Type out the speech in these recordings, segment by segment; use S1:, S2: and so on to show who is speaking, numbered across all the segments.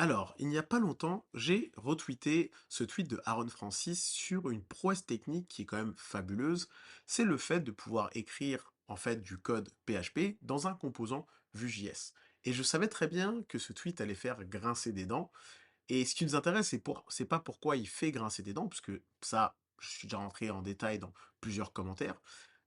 S1: Alors, il n'y a pas longtemps, j'ai retweeté ce tweet de Aaron Francis sur une prouesse technique qui est quand même fabuleuse. C'est le fait de pouvoir écrire en fait du code PHP dans un composant Vue.js. Et je savais très bien que ce tweet allait faire grincer des dents. Et ce qui nous intéresse, c'est pas pourquoi il fait grincer des dents, parce que ça, je suis déjà rentré en détail dans plusieurs commentaires.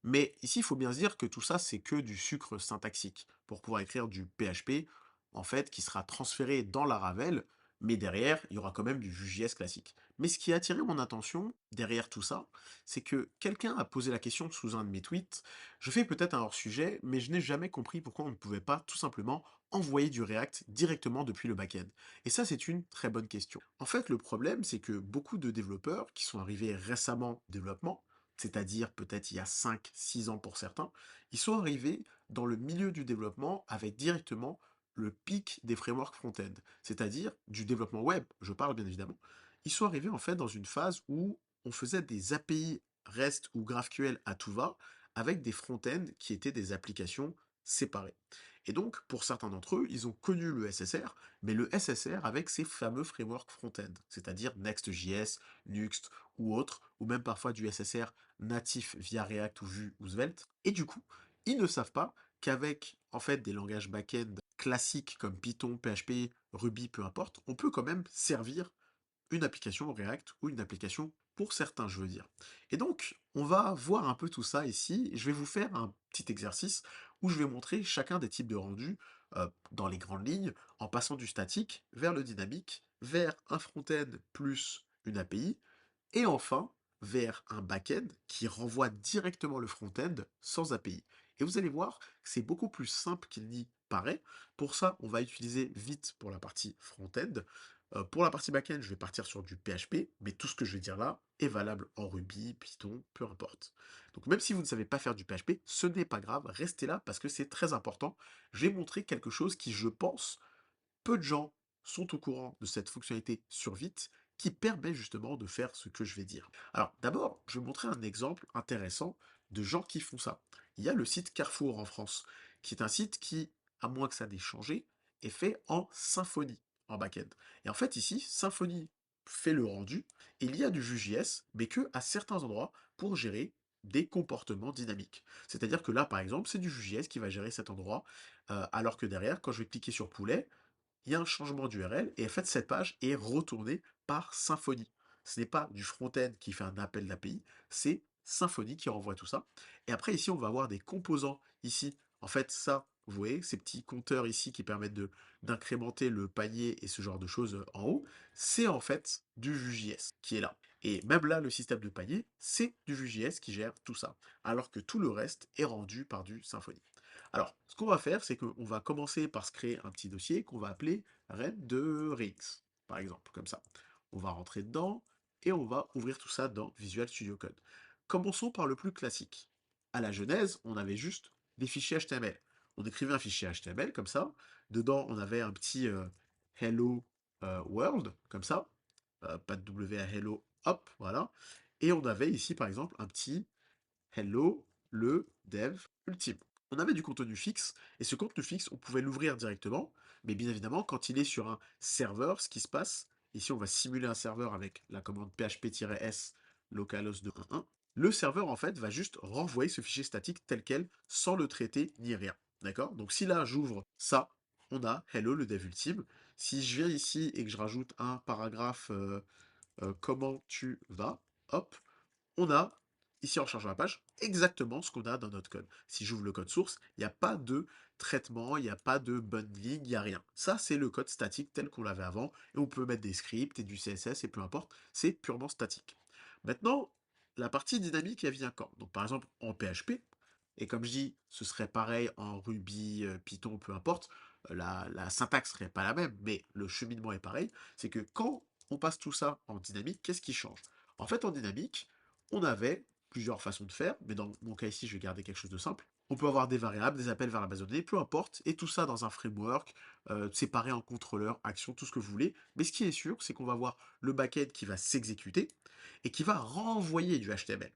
S1: Mais ici, il faut bien se dire que tout ça, c'est que du sucre syntaxique pour pouvoir écrire du PHP, en fait, qui sera transféré dans la Laravel, mais derrière, il y aura quand même du Vue.js classique. Mais ce qui a attiré mon attention derrière tout ça, c'est que quelqu'un a posé la question sous un de mes tweets. Je fais peut-être un hors-sujet, mais je n'ai jamais compris pourquoi on ne pouvait pas tout simplement envoyer du React directement depuis le back-end. Et ça, c'est une très bonne question. En fait, le problème, c'est que beaucoup de développeurs qui sont arrivés récemment au développement, c'est-à-dire peut-être il y a 5, 6 ans pour certains, ils sont arrivés dans le milieu du développement avec directement le pic des frameworks front-end, c'est-à-dire du développement web, je parle bien évidemment. Ils sont arrivés en fait dans une phase où on faisait des API REST ou GraphQL à tout va, avec des front-end qui étaient des applications séparées. Et donc, pour certains d'entre eux, ils ont connu le SSR, mais le SSR avec ses fameux frameworks front-end, c'est-à-dire Next.js, Nuxt ou autres, ou même parfois du SSR natif via React ou Vue ou Svelte. Et du coup, ils ne savent pas qu'avec en fait des langages back-end classiques comme Python, PHP, Ruby, peu importe, on peut quand même servir une application React ou une application pour certains, je veux dire. Et donc, on va voir un peu tout ça ici. Je vais vous faire un petit exercice où je vais montrer chacun des types de rendus dans les grandes lignes, en passant du statique vers le dynamique, vers un front-end plus une API, et enfin vers un back-end qui renvoie directement le front-end sans API. Et vous allez voir que c'est beaucoup plus simple qu'il n'y paraît. Pour ça, on va utiliser Vite pour la partie front-end. Pour la partie back-end, je vais partir sur du PHP, mais tout ce que je vais dire là est valable en Ruby, Python, peu importe. Donc même si vous ne savez pas faire du PHP, ce n'est pas grave, restez là parce que c'est très important. Je vais montrer quelque chose qui, je pense, peu de gens sont au courant de cette fonctionnalité sur Vite qui permet justement de faire ce que je vais dire. Alors d'abord, je vais montrer un exemple intéressant de gens qui font ça. Il y a le site Carrefour en France, qui est un site qui, à moins que ça n'ait changé, est fait en Symfony, en back-end. Et en fait ici, Symfony fait le rendu, et il y a du Vue.js, mais que à certains endroits pour gérer des comportements dynamiques. C'est-à-dire que là, par exemple, c'est du Vue.js qui va gérer cet endroit, alors que derrière, quand je vais cliquer sur poulet, il y a un changement d'URL et en fait cette page est retournée par Symfony. Ce n'est pas du front-end qui fait un appel d'API, c'est Symfony qui renvoie tout ça. Et après ici on va avoir des composants ici. En fait ça, vous voyez, ces petits compteurs ici qui permettent de d'incrémenter le panier et ce genre de choses en haut, c'est en fait du Vue.js qui est là. Et même là, le système de panier, c'est du Vue.js qui gère tout ça, alors que tout le reste est rendu par du Symfony. Alors, ce qu'on va faire, c'est qu'on va commencer par se créer un petit dossier qu'on va appeler Red de Rx, par exemple, comme ça. On va rentrer dedans et on va ouvrir tout ça dans Visual Studio Code. Commençons par le plus classique. À la genèse, on avait juste des fichiers HTML. On écrivait un fichier HTML comme ça. Dedans, on avait un petit Hello World, comme ça. Pas de W à Hello, hop, voilà. Et on avait ici, par exemple, un petit Hello, le dev ultime. On avait du contenu fixe, et ce contenu fixe, on pouvait l'ouvrir directement, mais bien évidemment, quand il est sur un serveur, ce qui se passe, ici on va simuler un serveur avec la commande php-s localhost 2.1, le serveur en fait va juste renvoyer ce fichier statique tel quel, sans le traiter ni rien. D'accord? Donc si là j'ouvre ça, on a hello le dev ultime. Si je viens ici et que je rajoute un paragraphe comment tu vas, hop, on a, ici en chargeant la page, exactement ce qu'on a dans notre code. Si j'ouvre le code source, il n'y a pas de traitement, il n'y a pas de bundling, il n'y a rien. Ça, c'est le code statique tel qu'on l'avait avant, et on peut mettre des scripts et du CSS, et peu importe, c'est purement statique. Maintenant, la partie dynamique, elle vient quand? Donc par exemple, en PHP, et comme je dis, ce serait pareil en Ruby, Python, peu importe, la syntaxe serait pas la même, mais le cheminement est pareil, c'est que quand on passe tout ça en dynamique, qu'est-ce qui change? En fait, en dynamique, on avait plusieurs façons de faire, mais dans mon cas ici, je vais garder quelque chose de simple. On peut avoir des variables, des appels vers la base de données, peu importe, et tout ça dans un framework, séparé en contrôleur, action, tout ce que vous voulez. Mais ce qui est sûr, c'est qu'on va avoir le backend qui va s'exécuter et qui va renvoyer du HTML.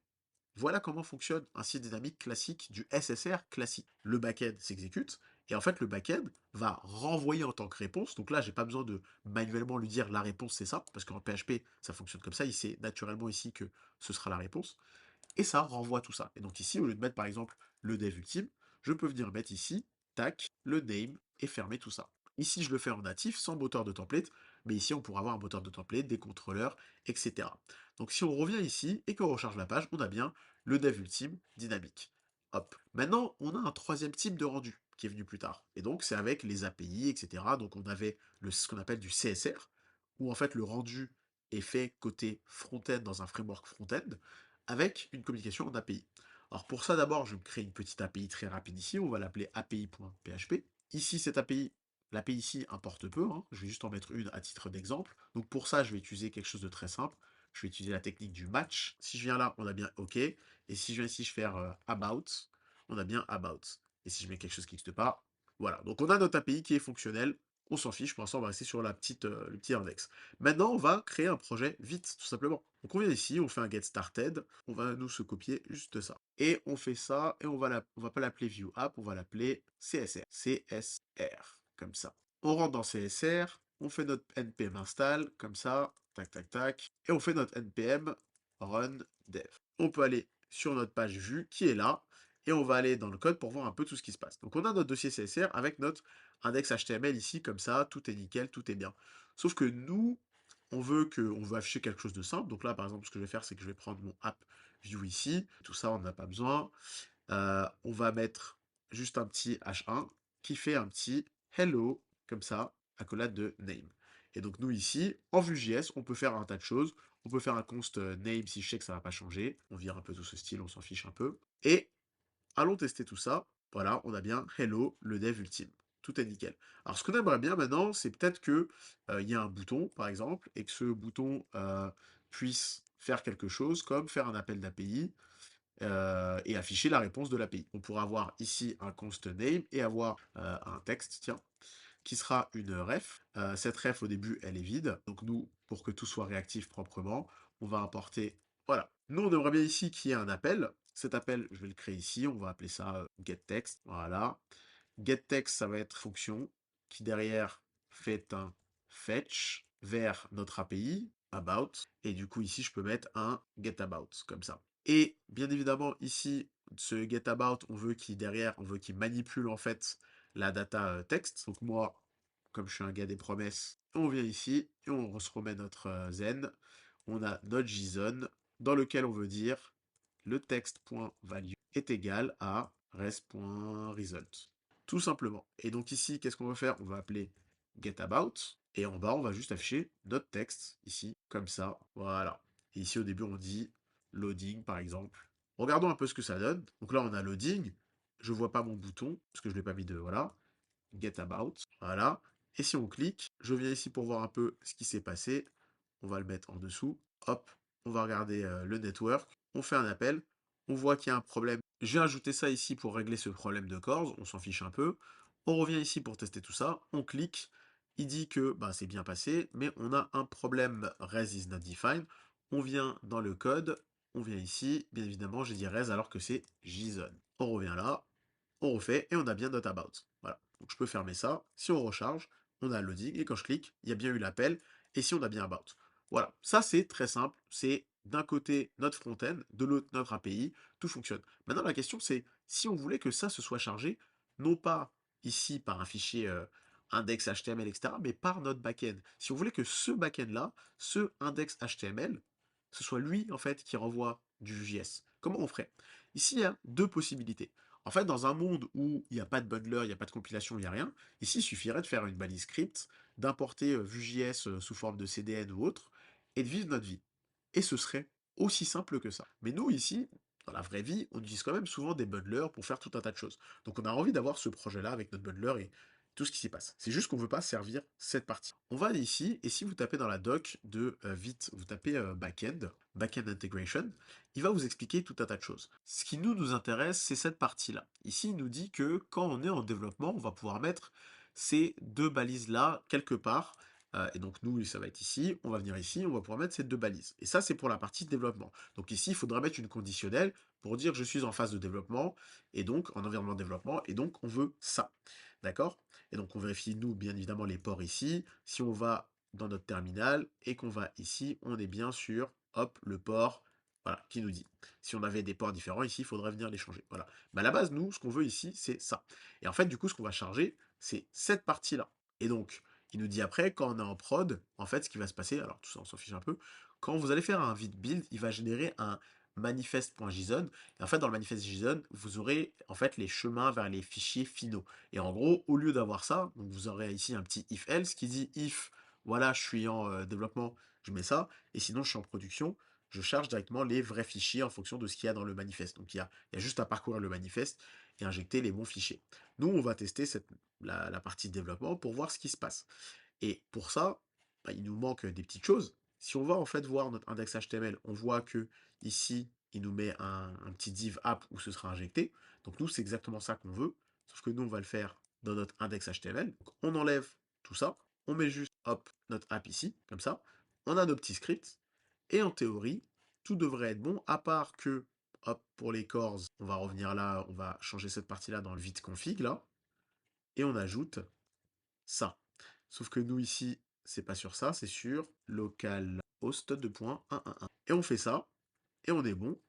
S1: Voilà comment fonctionne un site dynamique classique du SSR classique. Le backend s'exécute Et en fait, le back-end va renvoyer en tant que réponse. Donc là, j'ai pas besoin de manuellement lui dire la réponse, c'est ça, parce qu'en PHP, ça fonctionne comme ça. Il sait naturellement ici que ce sera la réponse. Et ça renvoie tout ça. Et donc ici, au lieu de mettre par exemple le dev ultime, je peux venir mettre ici, tac, le name, et fermer tout ça. Ici, je le fais en natif, sans moteur de template, mais ici, on pourra avoir un moteur de template, des contrôleurs, etc. Donc si on revient ici et qu'on recharge la page, on a bien le dev ultime dynamique. Hop. Maintenant, on a un troisième type de rendu qui est venu plus tard. Et donc, c'est avec les API, etc. Donc, on avait ce qu'on appelle du CSR, où en fait, le rendu est fait côté front-end dans un framework front-end, avec une communication en API. Alors pour ça, d'abord, je vais me créer une petite API très rapide ici. On va l'appeler API.php. Ici, cette API, l'API ici importe peu. Hein. Je vais juste en mettre une à titre d'exemple. Donc pour ça, je vais utiliser quelque chose de très simple. Je vais utiliser la technique du match. Si je viens là, on a bien OK. Et si je viens ici, je fais about, on a bien about. Et si je mets quelque chose qui n'existe pas, voilà. Donc on a notre API qui est fonctionnelle. On s'en fiche, pour l'instant on va rester sur le petit index. Maintenant on va créer un projet vite, tout simplement. Donc on vient ici, on fait un get started, on va nous se copier juste ça. Et on fait ça, et on va pas l'appeler view app, on va l'appeler CSR. CSR, comme ça. On rentre dans CSR, on fait notre npm install, comme ça, tac tac tac, et on fait notre npm run dev. On peut aller sur notre page vue qui est là, et on va aller dans le code pour voir un peu tout ce qui se passe. Donc on a notre dossier CSR avec notre index HTML ici, comme ça, tout est nickel, tout est bien. Sauf que nous, on veut afficher quelque chose de simple. Donc là, par exemple, ce que je vais faire, c'est que je vais prendre mon app view ici. Tout ça, on n'a pas besoin. On va mettre juste un petit h1 qui fait un petit hello, comme ça, accolade de name. Et donc nous ici, en Vue.js, on peut faire un tas de choses. On peut faire un const name si je sais que ça va pas changer. On vire un peu tout ce style, on s'en fiche un peu. Et allons tester tout ça. Voilà, on a bien hello, le dev ultime. Tout est nickel. Alors, ce qu'on aimerait bien maintenant, c'est peut-être que il y a un bouton, par exemple, et que ce bouton puisse faire quelque chose, comme faire un appel d'API et afficher la réponse de l'API. On pourra avoir ici un const name et avoir un texte, tiens, qui sera une ref. Cette ref, au début, elle est vide. Donc nous, pour que tout soit réactif proprement, on va importer... Voilà. Nous, on aimerait bien ici qu'il y ait un appel. Cet appel, je vais le créer ici. On va appeler ça getText. Voilà. GetText, ça va être fonction qui, derrière, fait un fetch vers notre API, about. Et du coup, ici, je peux mettre un getAbout, comme ça. Et bien évidemment, ici, ce getAbout, on veut qu'il, derrière, on veut qu'il manipule, en fait, la data texte. Donc moi, comme je suis un gars des promesses, on vient ici et on se remet notre zen. On a notre JSON dans lequel on veut dire le text.value est égal à res.result. Tout simplement. Et donc ici, qu'est-ce qu'on va faire? On va appeler getAbout. Et en bas, on va juste afficher notre texte, ici, comme ça. Voilà. Et ici, au début, on dit loading, par exemple. Regardons un peu ce que ça donne. Donc là, on a loading. Je vois pas mon bouton, parce que je l'ai pas mis de... Voilà. Get About, voilà. Et si on clique, je viens ici pour voir un peu ce qui s'est passé. On va le mettre en dessous. Hop, on va regarder le network. On fait un appel. On voit qu'il y a un problème. Je vais ajouter ça ici pour régler ce problème de cores. On s'en fiche un peu. On revient ici pour tester tout ça. On clique. Il dit que bah, c'est bien passé, mais on a un problème res is not defined. On vient dans le code. On vient ici. Bien évidemment, j'ai dit res alors que c'est JSON. On revient là on refait et on a bien notre about. Voilà. Donc je peux fermer ça. Si on recharge, on a le loading et quand je clique, il y a bien eu l'appel et si on a bien about. Voilà. Ça, c'est très simple. C'est d'un côté notre front-end, de l'autre notre API. Tout fonctionne. Maintenant, la question, c'est si on voulait que ça se soit chargé, non pas ici par un fichier index HTML, etc., mais par notre backend. Si on voulait que ce backend-là, ce index HTML, ce soit lui, en fait, qui renvoie du JS. Comment on ferait? Ici, il y a deux possibilités. En fait, dans un monde où il n'y a pas de bundler, il n'y a pas de compilation, il n'y a rien, ici, il suffirait de faire une balise script, d'importer Vue.js sous forme de CDN ou autre, et de vivre notre vie. Et ce serait aussi simple que ça. Mais nous, ici, dans la vraie vie, on utilise quand même souvent des bundlers pour faire tout un tas de choses. Donc on a envie d'avoir ce projet-là avec notre bundler et tout ce qui s'y passe. C'est juste qu'on ne veut pas servir cette partie. On va aller ici, et si vous tapez dans la doc de Vite, vous tapez backend, backend integration, il va vous expliquer tout un tas de choses. Ce qui nous intéresse, c'est cette partie-là. Ici, il nous dit que quand on est en développement, on va pouvoir mettre ces deux balises-là quelque part. Et donc nous, ça va être ici, on va venir ici, on va pouvoir mettre ces deux balises. Et ça, c'est pour la partie développement. Donc ici, il faudra mettre une conditionnelle pour dire je suis en phase de développement, et donc en environnement de développement, et donc on veut ça. d'accord? Et donc on vérifie, nous, bien évidemment, les ports ici. Si on va dans notre terminal et qu'on va ici, on est bien sur, hop, le port, voilà, qui nous dit. Si on avait des ports différents ici, il faudrait venir les changer. Voilà. Mais à la base, nous, ce qu'on veut ici, c'est ça. Et en fait, du coup, ce qu'on va charger, c'est cette partie-là. Et donc, il nous dit après, quand on est en prod, en fait, ce qui va se passer, alors tout ça, on s'en fiche un peu, quand vous allez faire un vite build, il va générer un manifest.json. Et en fait, dans le manifest.json, vous aurez en fait les chemins vers les fichiers finaux. Et en gros, au lieu d'avoir ça, donc vous aurez ici un petit if else qui dit if, voilà, je suis en développement, je mets ça, et sinon je suis en production, je charge directement les vrais fichiers en fonction de ce qu'il y a dans le manifeste. Donc il y a juste à parcourir le manifeste et injecter les bons fichiers. Nous, on va tester la partie développement pour voir ce qui se passe. Et pour ça, bah, il nous manque des petites choses. Si on va en fait voir notre index HTML, on voit que ici, il nous met un petit div app où ce sera injecté. Donc nous, c'est exactement ça qu'on veut. Sauf que nous, on va le faire dans notre index HTML. Donc, on enlève tout ça. On met juste, hop, notre app ici, comme ça. On a nos petits scripts. Et en théorie, tout devrait être bon, à part que, hop, pour les cores, on va revenir là, on va changer cette partie-là dans le vite config, là. Et on ajoute ça. Sauf que nous ici, c'est pas sur ça, c'est sur localhost 2.111. Et on fait ça, et on est bon,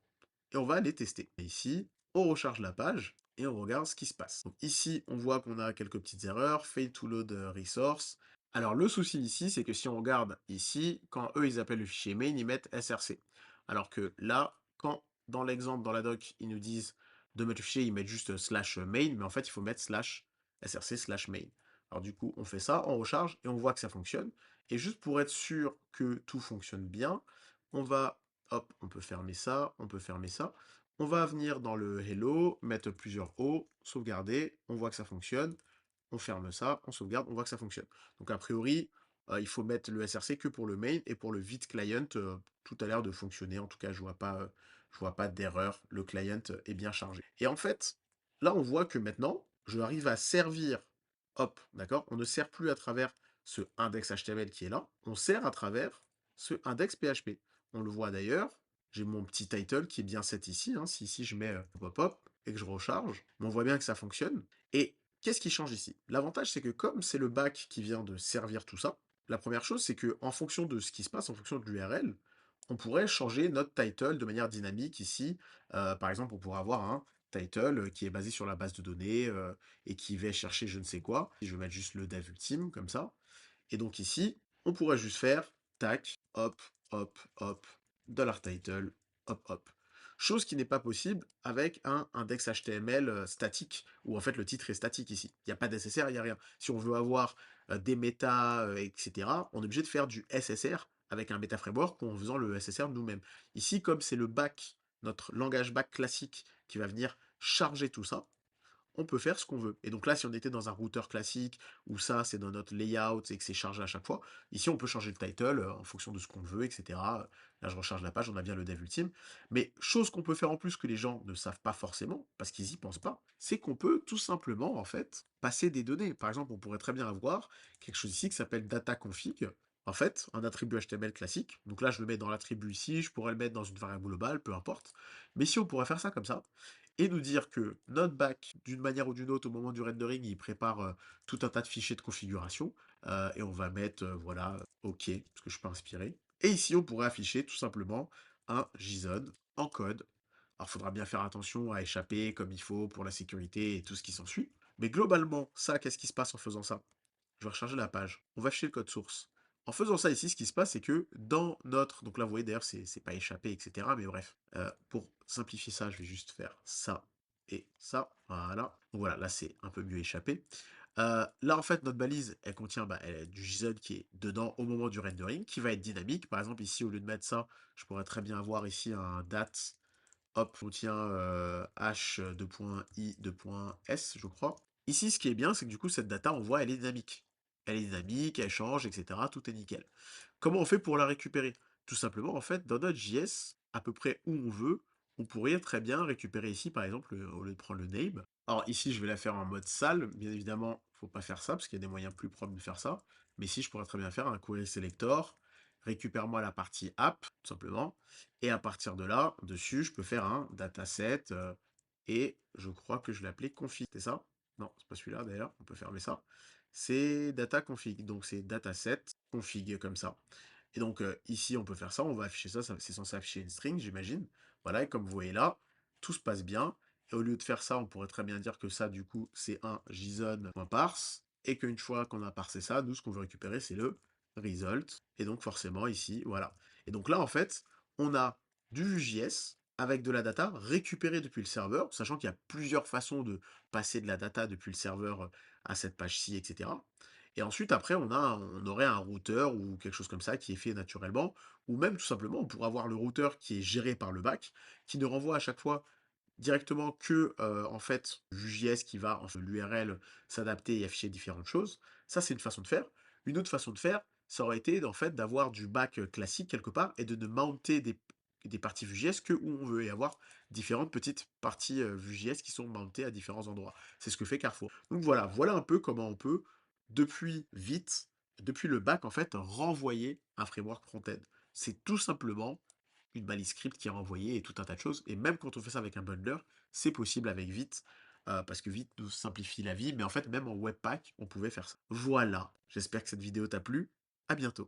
S1: et on va aller tester. Et ici, on recharge la page, et on regarde ce qui se passe. Donc ici, on voit qu'on a quelques petites erreurs, fail to load resource. Alors le souci ici, c'est que si on regarde ici, quand eux, ils appellent le fichier main, ils mettent src. Alors que là, quand dans l'exemple, dans la doc, ils nous disent de mettre le fichier, ils mettent juste slash main, mais en fait, il faut mettre slash src slash main. Alors du coup, on fait ça, on recharge et on voit que ça fonctionne. Et juste pour être sûr que tout fonctionne bien, on va, hop, on peut fermer ça, on peut fermer ça. On va venir dans le hello, mettre plusieurs O, sauvegarder, on voit que ça fonctionne. On ferme ça, on sauvegarde, on voit que ça fonctionne. Donc a priori, il faut mettre le src que pour le main et pour le vite client, tout a l'air de fonctionner. En tout cas, je vois pas d'erreur. Le client est bien chargé. Et en fait, là, on voit que maintenant, je arrive à servir. Hop, d'accord? On ne sert plus à travers ce index HTML qui est là. On sert à travers ce index PHP. On le voit d'ailleurs. J'ai mon petit title qui est bien set ici, hein. Si ici je mets pop-up et que je recharge, on voit bien que ça fonctionne. Et qu'est-ce qui change ici? L'avantage, c'est que comme c'est le back qui vient de servir tout ça, la première chose, c'est que en fonction de ce qui se passe, en fonction de l'URL, on pourrait changer notre title de manière dynamique ici. Par exemple, on pourrait avoir un title qui est basé sur la base de données et qui va chercher je ne sais quoi. Je vais mettre juste le dev ultime, comme ça. Et donc ici, on pourrait juste faire tac, hop, hop, hop, dollar title, hop, hop. Chose qui n'est pas possible avec un index HTML statique, où en fait le titre est statique ici. Il n'y a pas d'SSR, il n'y a rien. Si on veut avoir des méta, etc., on est obligé de faire du SSR avec un méta framework ou en faisant le SSR nous-mêmes. Ici, comme c'est le back, notre langage back classique qui va venir charger tout ça, on peut faire ce qu'on veut. Et donc là, si on était dans un routeur classique, où ça, c'est dans notre layout et que c'est chargé à chaque fois, ici, on peut changer le title en fonction de ce qu'on veut, etc. Là, je recharge la page, on a bien le dev ultime. Mais chose qu'on peut faire en plus que les gens ne savent pas forcément, parce qu'ils y pensent pas, c'est qu'on peut tout simplement, en fait, passer des données. Par exemple, on pourrait très bien avoir quelque chose ici qui s'appelle data config. En fait, un attribut HTML classique. Donc là, je le mets dans l'attribut ici, je pourrais le mettre dans une variable globale, peu importe. Mais si on pourrait faire ça comme ça, et nous dire que notre back, d'une manière ou d'une autre, au moment du rendering, il prépare tout un tas de fichiers de configuration, et on va mettre, voilà, OK, parce que je suis pas inspiré. Et ici, on pourrait afficher tout simplement un JSON en code. Alors, il faudra bien faire attention à échapper comme il faut pour la sécurité et tout ce qui s'ensuit. Mais globalement, ça, qu'est-ce qui se passe en faisant ça? Je vais recharger la page. On va afficher le code source. En faisant ça ici, ce qui se passe, c'est que dans notre... Donc là, vous voyez, d'ailleurs, c'est pas échappé, etc. Mais bref, pour simplifier ça, je vais juste faire ça et ça. Voilà. Donc voilà, là, c'est un peu mieux échappé. Là, en fait, notre balise, elle contient elle a du JSON qui est dedans au moment du rendering, qui va être dynamique. Par exemple, ici, au lieu de mettre ça, je pourrais très bien avoir ici un date, hop, contient h2.i2.s, je crois. Ici, ce qui est bien, c'est que du coup, cette data, on voit, elle est dynamique. Elle est dynamique, elle change, etc. Tout est nickel. Comment on fait pour la récupérer? Tout simplement, en fait, dans notre JS, à peu près où on veut, on pourrait très bien récupérer ici, par exemple, au lieu de prendre le name. Alors ici, je vais la faire en mode sale. Bien évidemment, faut pas faire ça, parce qu'il y a des moyens plus propres de faire ça. Mais ici, je pourrais très bien faire un query selector. Récupère-moi la partie app, tout simplement. Et à partir de là, dessus, je peux faire un dataset. Et je crois que je l'appelais config, c'est ça? Non, c'est pas celui-là d'ailleurs, on peut fermer ça. C'est data config, donc c'est dataset config comme ça. Et donc ici, on peut faire ça, on va afficher ça, c'est censé afficher une string, j'imagine. Voilà, et comme vous voyez là, tout se passe bien. Et au lieu de faire ça, on pourrait très bien dire que ça, du coup, c'est un JSON.parse, et qu'une fois qu'on a parsé ça, nous, ce qu'on veut récupérer, c'est le result. Et donc forcément, ici, voilà. Et donc là, en fait, on a du Vue.js avec de la data récupérée depuis le serveur, sachant qu'il y a plusieurs façons de passer de la data depuis le serveur à cette page-ci, etc. Et ensuite, après, on aurait un routeur ou quelque chose comme ça qui est fait naturellement, ou même tout simplement, on pourrait avoir le routeur qui est géré par le back, qui ne renvoie à chaque fois directement que en fait Vue.js qui va en fait, l'URL s'adapter et afficher différentes choses. Ça, c'est une façon de faire. Une autre façon de faire, ça aurait été en fait d'avoir du back classique quelque part et de ne mounter des parties Vue.js que où on veut y avoir différentes petites parties Vue.js qui sont mountées à différents endroits. C'est ce que fait Carrefour. Donc voilà, voilà un peu comment on peut, depuis vite, depuis le back en fait, renvoyer un framework front-end. C'est tout simplement une balise script qui est renvoyée et tout un tas de choses. Et même quand on fait ça avec un bundler, c'est possible avec Vite, parce que Vite nous simplifie la vie, mais en fait, même en Webpack, on pouvait faire ça. Voilà, j'espère que cette vidéo t'a plu. À bientôt.